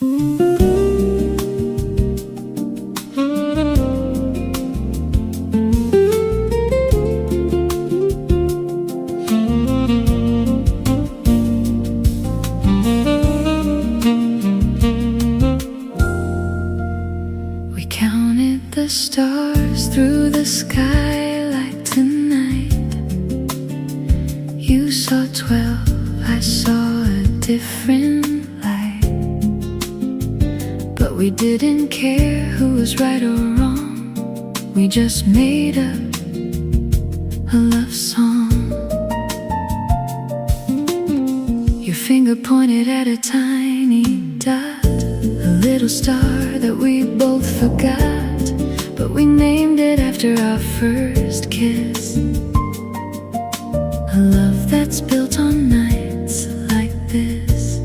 We counted the stars through the skylight tonight. You saw 12, I saw a different light. But we didn't care who was right or wrong. We just made up a love song. Your finger pointed at a tiny dot, a little star that we both forgot. But we named it after our first kiss. A love that's built on nights like this.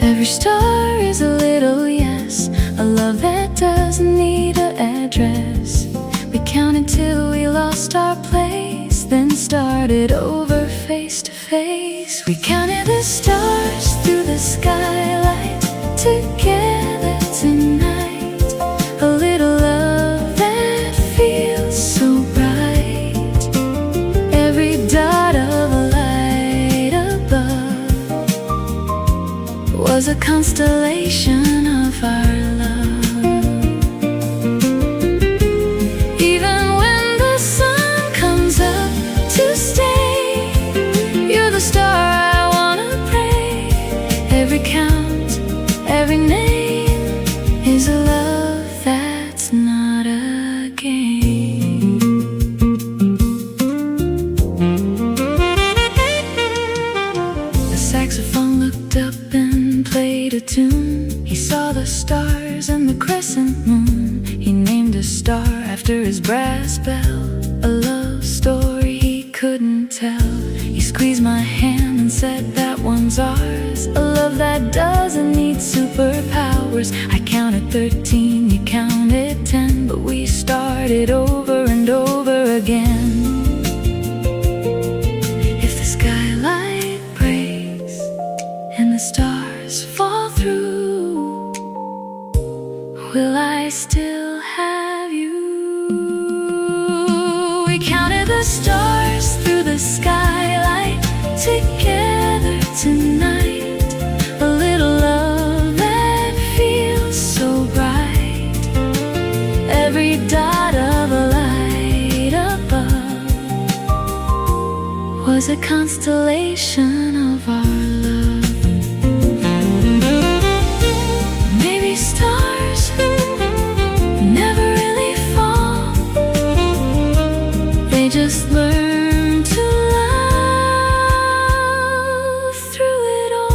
Every star is a little yes, a love that doesn't need an address. We counted till we lost our place, then started over face to face. We counted the stars through the skylight together tonight. A little love that feels so bright. Every dot of a light above was a constellation of our love. Even when the sun comes up to stay, you're the star I wanna pray. Every count, every name is a love that's not a game. The saxophone looked up and played a tune. He saw the stars and the crescent moon. He named a star after his brass bell, a love story he couldn't tell. He squeezed my hand and said that one's ours, a love that doesn't need superpowers. I counted 13, you counted 10, but we started over and over again. If the skylight breaks and the stars fall through, will I still have you? We counted the stars through the skylight together tonight. A little love that feels so bright. Every dot of a light above was a constellation of our love. Maybe stars never really fall. They just learn to love through it all.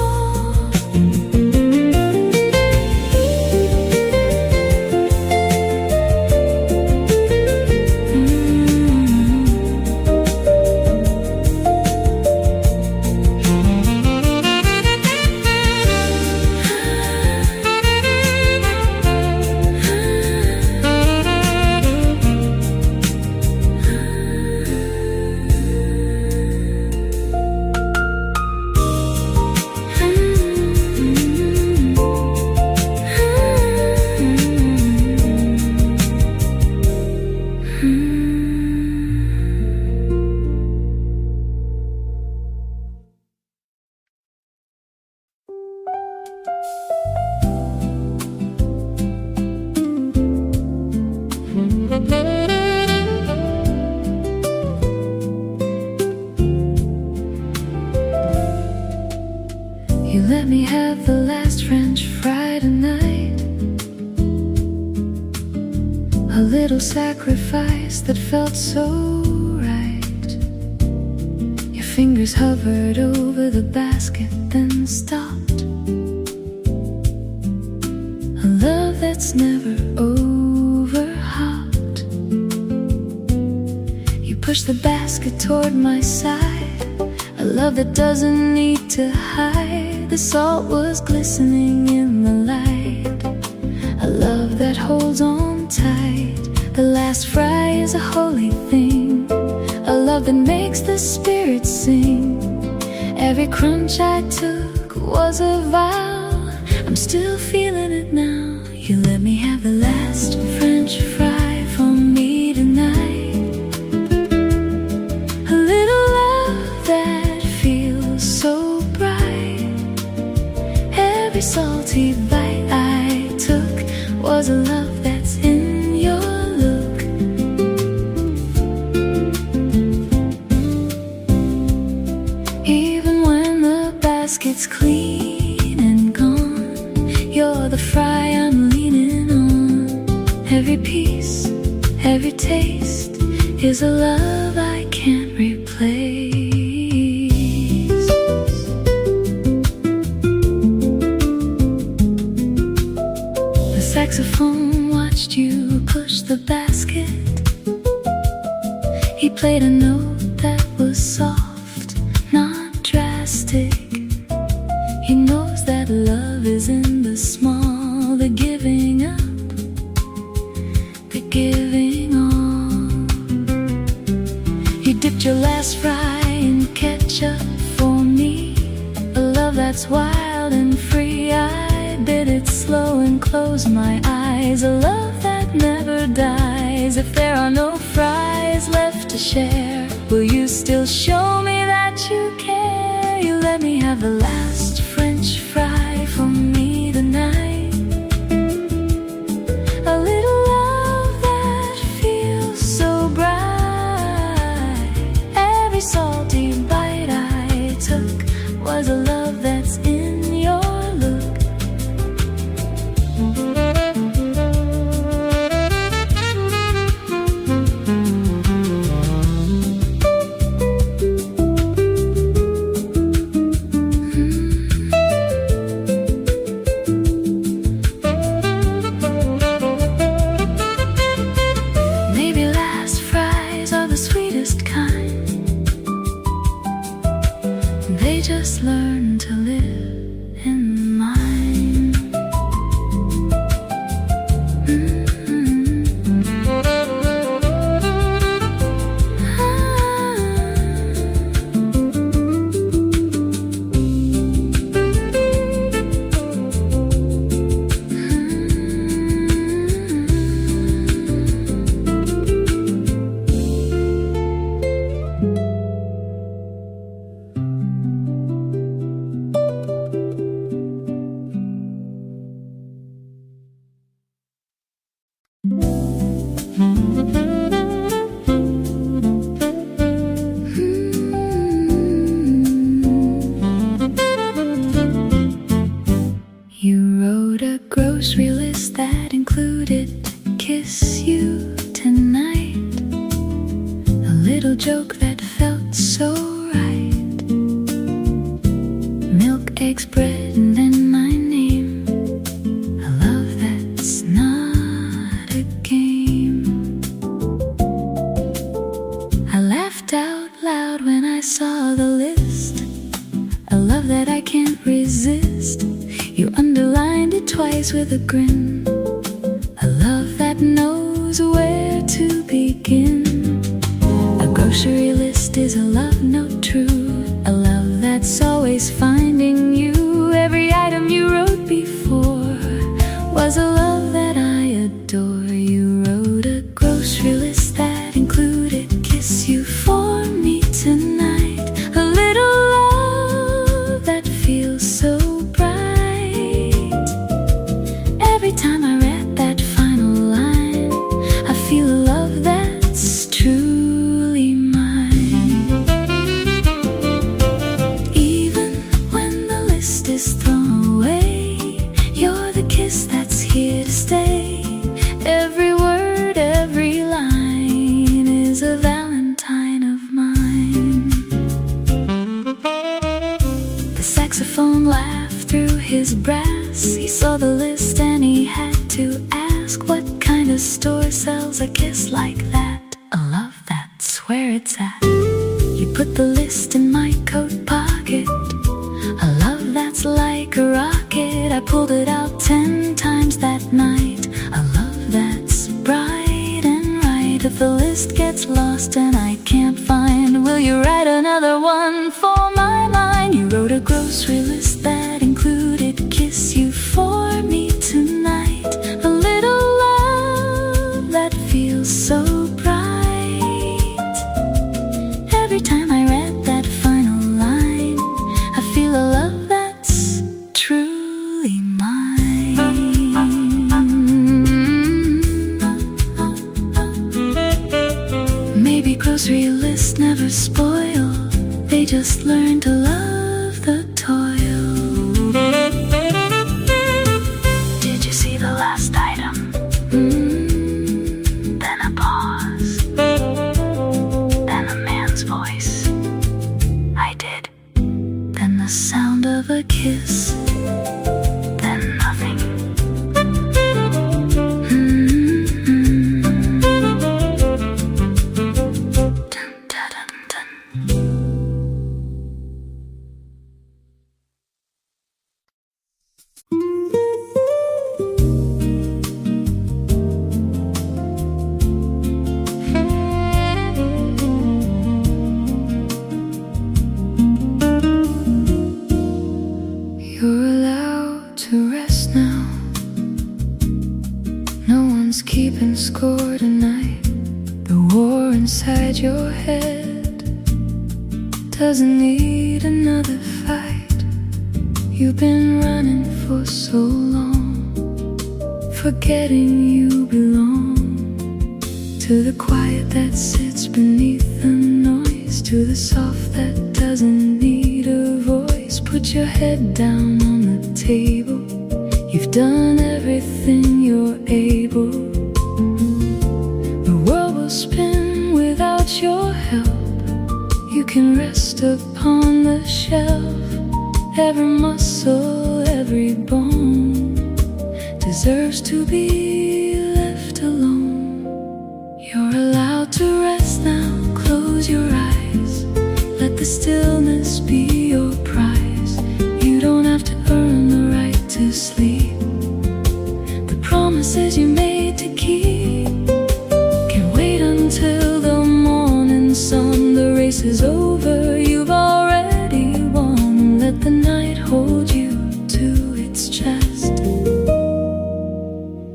You let me have the last French fry tonight, a little sacrifice that felt so right. Your fingers hovered over the basket, then stopped. A love that's never over hot. You pushed the basket toward my side, a love that doesn't need to hide. The salt was glistening in the light, a love that holds on tight. The last fry is a holy thing, a love that makes the spirit sing. Every crunch I took was a vow I'm still feeling it now. You let me have the last French fry for me tonight. A little love that feels so bright. Every salty bite I took was a love that's in your look. Even when the basket's clean and gone, you're the fry I'm leaning on. Every piece, every taste is a love I can't replace. The saxophone watched you push the basket. He played a note that was soft, not drastic. He knows that love is in the small, the giving up, the giving all. You dipped your last fry in ketchup for me, a love that's wild and free. I bit it slow and closed my eyes, a love that never dies. If there are no fries left to share, will you still show me that you care? You let me have the last French fry for me tonight. A little love that feels so bright. Every salty bite I took was a love that's in your look. They just learn to live in mine. You wrote a grocery list that included kiss you tonight, a little joke that felt so right. Milk, eggs, bread, and then my name, a love that's not a game. I laughed out loud when I saw the list, a love that I can't resist. You underlined it twice with a grin, a love that knows where to begin. A grocery list is a love note true, a love that's always finding you. Every item you wrote before was a love that I adore. You wrote a grocery list that included kiss you for me tonight, a little love that feels so bright. Every time I read that final line, I feel a love that's truly mine. Even when the list is thrown away, you're the kiss that's here to stay. Every word, every line is a Valentine of mine. The saxophone laughed through his brass. He saw the list and he had to ask, what kind of store sells a kiss like that? A love that's where it's at. You put the list in my coat pocket, a love that's like a rocket. I pulled it out 10 times that night, a love that's bright and right. If the list gets lost and I can't find, will you write another one for my mind? You wrote a grocery list that included kiss you for You're allowed to rest now. No one's keeping score tonight. The war inside your head doesn't need another fight. You've been running for so long, forgetting you belong to the quiet that sits beneath the noise, to the soft that doesn't need a voice. Put your head down on the table. You've done everything you're able. The world will spin without your help. You can rest upon the shelf. Every muscle, every bone deserves to be left alone. You're allowed to rest now. Close your eyes. Let the stillness be your prize. You don't have to earn the right to sleep. The promises you made to keep can wait until the morning sun. The race is over. You've already won. Let the night hold you to its chest.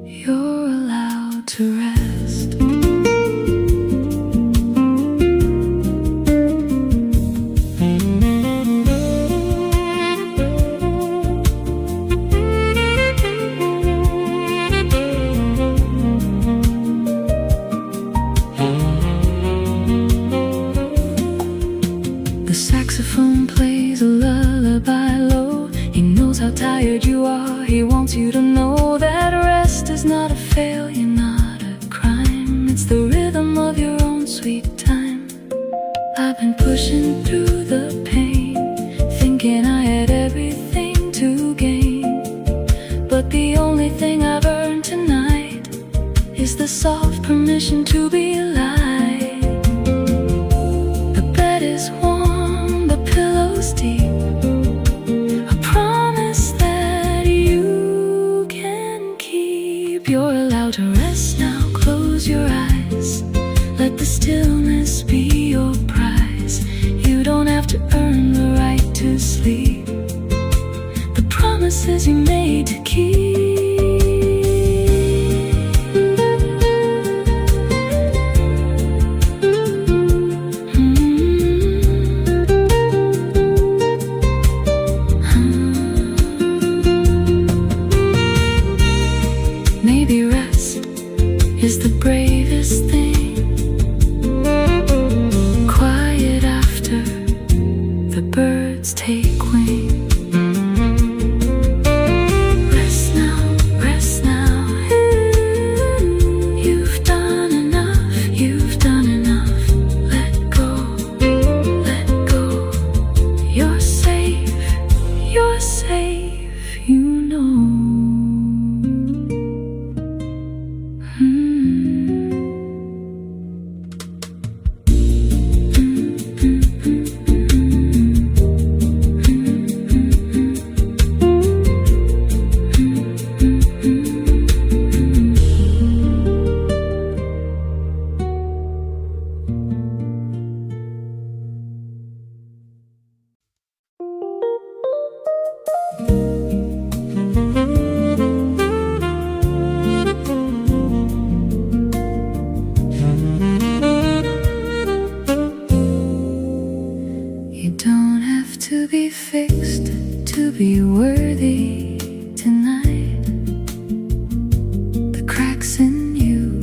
You're allowed to rest. The saxophone plays a lullaby low. He knows how tired you are. He wants you to know that rest is not a failure, not a crime. It's the rhythm of your own sweet time. I've been pushing through the pain, thinking I had everything to gain. But the only thing I've earned tonight is the soft permission to be alive. The bed is warm, the pillow's deep, a promise that you can keep. You're allowed to rest now. Close your eyes. Let the stillness be your prize. You don't have to earn the right to sleep. The promises you made to keep. Maybe rest is the bravest thing. Quiet after the birds take wing. Rest now, rest now. You've done enough, you've done enough. Let go, let go. You're safe, you know. You don't have to be fixed to be worthy tonight. The cracks in you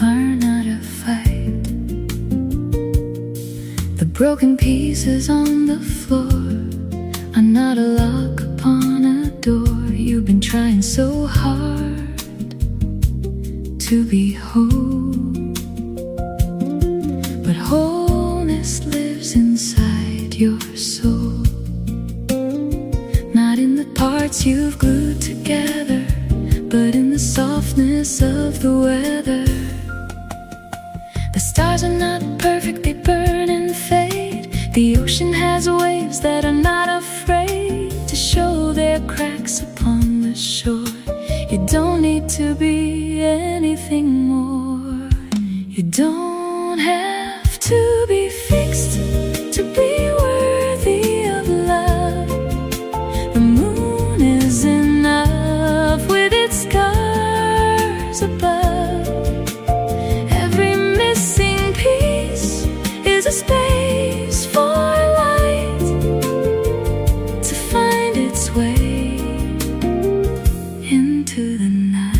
are not a fight. The broken pieces on the floor are not a lock upon a door. You've been trying so hard to be whole, but wholeness lives inside your soul. Not in the parts you've glued together, but in the softness of the weather. The stars are not perfect, they burn and fade. The ocean has waves that are not afraid to show their cracks upon the shore. You don't need to be anything more. You don't have to be fixed to be worthy of love. The moon is enough with its scars above. Every missing piece is a space for light to find its way into the night.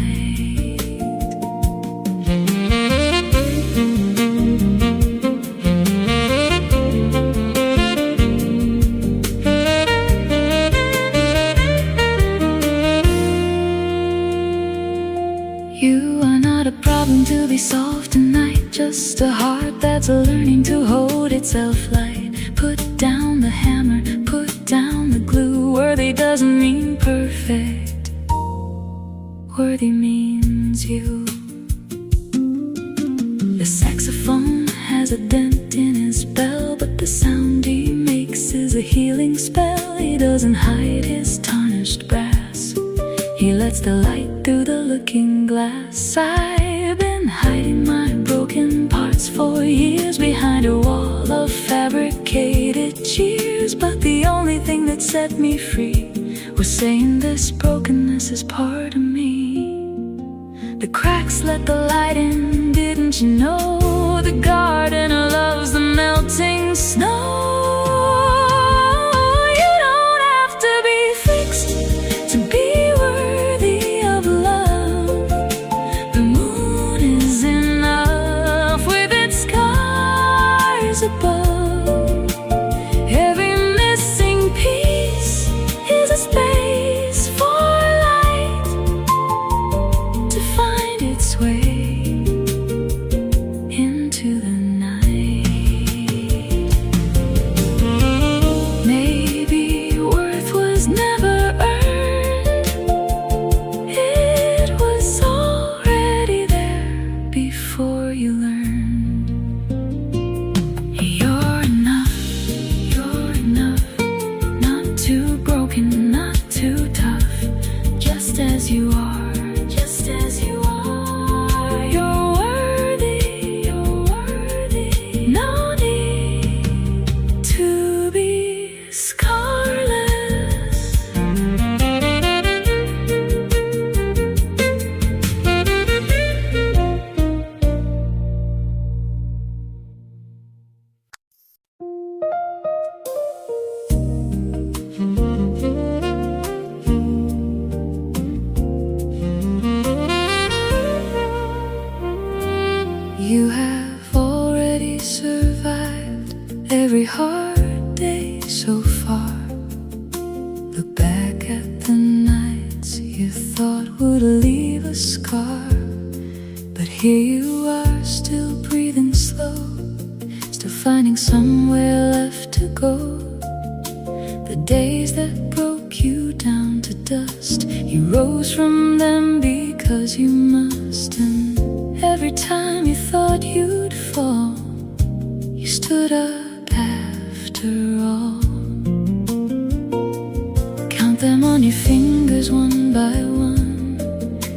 You are not a problem to be solved tonight, just a heart that's learning to hold itself light. Put down the hammer, put down the glue. Worthy doesn't mean perfect, worthy means you. The saxophone has a dent in his bell, but the sound he makes is a healing spell. He doesn't hide his tarnished brass, he lets the light through the looking glass. I've been hiding my broken parts for years behind a wall of fabricated cheers, but the only thing that set me free was saying this brokenness is part of me. The cracks let the light in, didn't you know? The gardener loves the melting snow. You don't have to be fixed to be worthy of love. The moon is enough with its scars above. Every missing piece is a space for light to find its way into the night. Maybe worth was never earned, it was already there before you learned. You're enough, not too broken, not too tough, just as you are, just as you are. You're worthy, no need to be scarless. You have already survived every hard day so far. Look back at the nights you thought would leave a scar, but here you are, still breathing slow, still finding somewhere left to go. The days that broke you down to dust, you rose from them because you must. And every time you thought you'd fall, you stood up after all. Count them on your fingers one by one,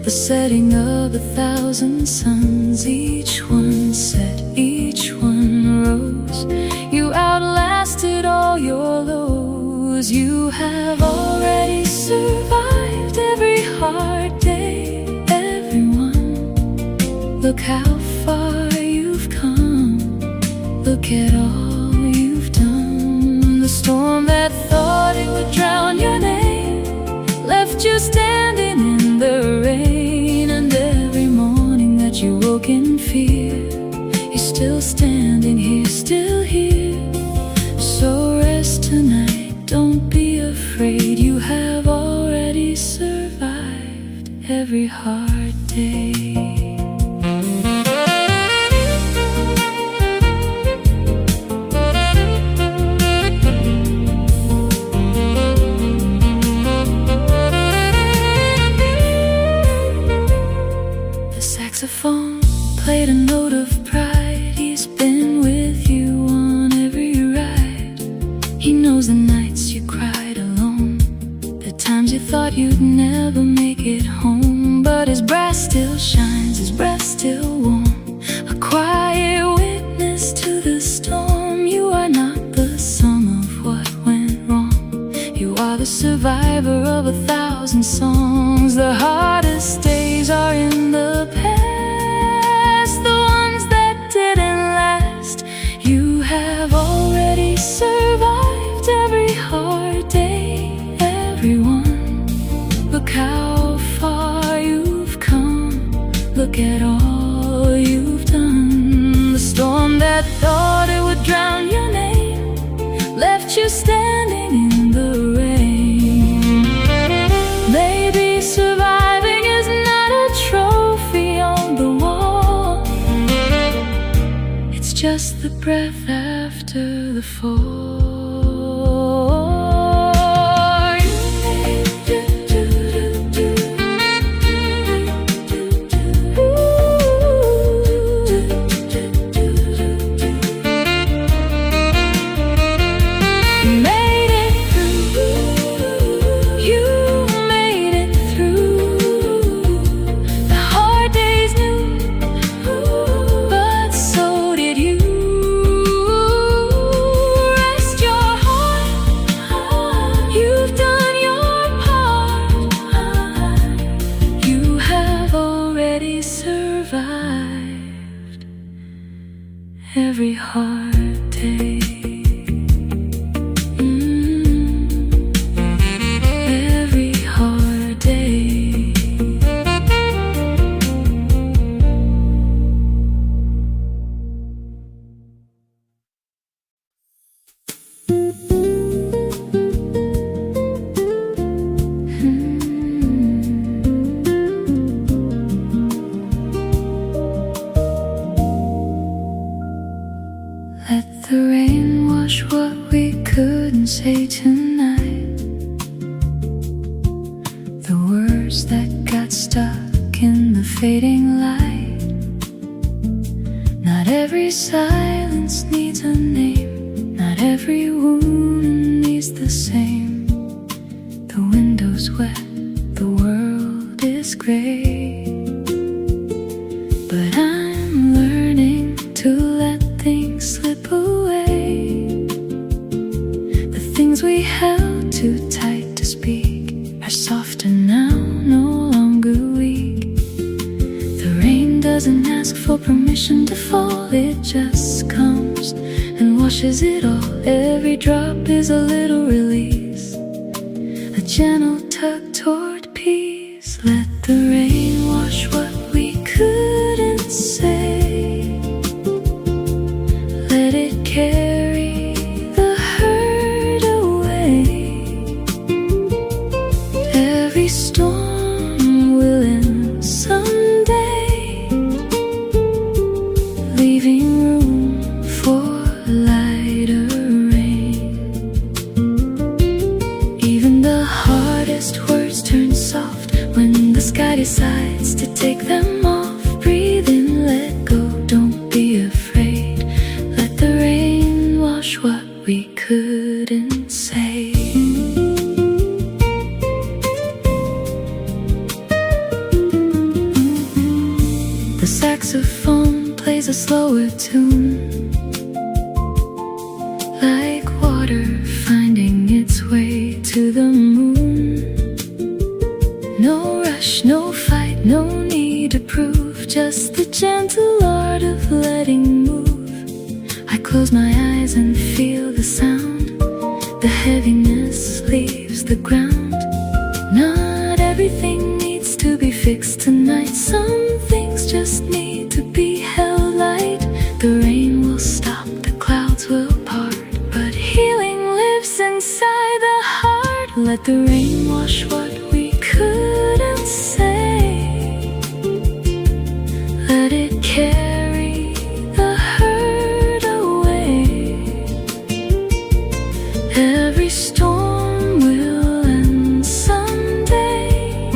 the setting of 1,000 suns. Each one set, each one rose. You outlasted all your lows. You have already survived every hard day, everyone. Look how far you've come, look at all you've done. The storm that thought it would drown your name left you standing in the rain. And every morning that you woke in fear, you're still standing here, still here. So rest tonight, don't be afraid. You have already survived every hard day. Saxophone played a note of pride. He's been with you on every ride. He knows the nights you cried alone, the times you thought you'd never make it home. But his brass still shines, his breath still warm, a quiet witness to the storm. You are not the sum of what went wrong, you are the survivor of 1,000 songs. The hardest days are in the past, the ones that didn't last. You have already survived every hard day, everyone. Look how far you've come, look at all you've done. The storm that thought it would drown your name left you standing in the rain. Maybe surviving is not a trophy on the wall, it's just the breath after the fall. Every hard day, every hard day. Let the rain wash what we couldn't say tonight, the words that got stuck in the fading light. Not every silence needs a name, not every wound needs the same. The window's wet, the world is gray, but I'm learning to let things slip away. The things we held too tight to speak are softer now, no longer weak. The rain doesn't ask for permission to fall, it just comes and washes it all. Every drop is a little release, a gentle tug toward peace. Let the rain wash what we couldn't say, let it carry the hurt away. Every storm will end someday, leaving room for lighter rain. Even the hardest words turn soft when the sky decides to take them off. Breathe in, let go, don't be afraid. Let the rain wash what we couldn't say. The saxophone plays a slower tune, like water finding its way to the moon. No rush, no fight, no need to prove, just the gentle art of letting move. I close my eyes and feel the sound, the heaviness leaves the ground. Not everything needs to be fixed tonight, some things just need to be held light. The rain will stop, the clouds will part, but healing lives inside the heart. Let the rain wash what we couldn't say, let it carry the hurt away. Every storm will end someday,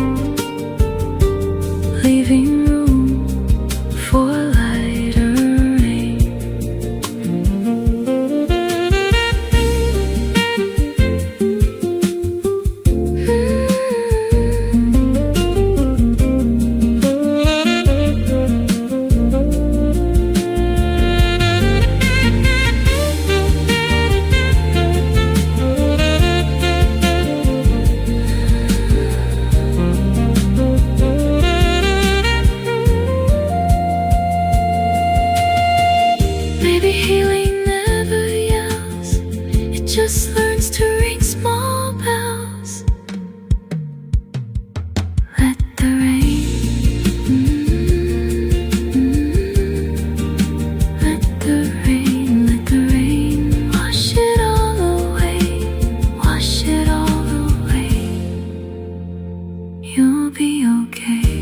leaving room for lighter rain. You'll be okay.